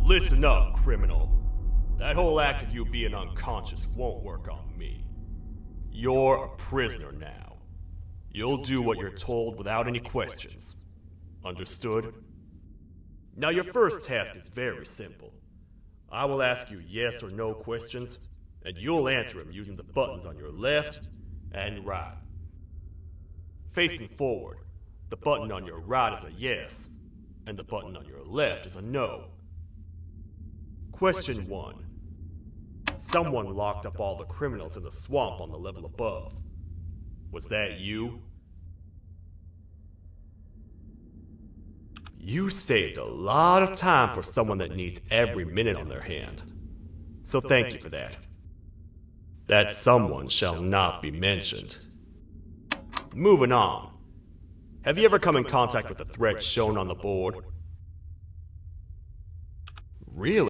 Listen up, criminal. That whole act of you being unconscious won't work on me. You're a prisoner now. You'll do what you're told without any questions. Understood? Now your first task is very simple. I will ask you yes or no questions, and you'll answer them using the buttons on your left and right. Facing forward, the button on your right is a yes, and the button on your left is a no. Question 1. Someone locked up all the criminals in the swamp on the level above. Was that you? You saved a lot of time for someone that needs every minute on their hand. So thank you for that. That someone shall not be mentioned. Moving on. Have you ever come in contact with the threat shown on the board? Really?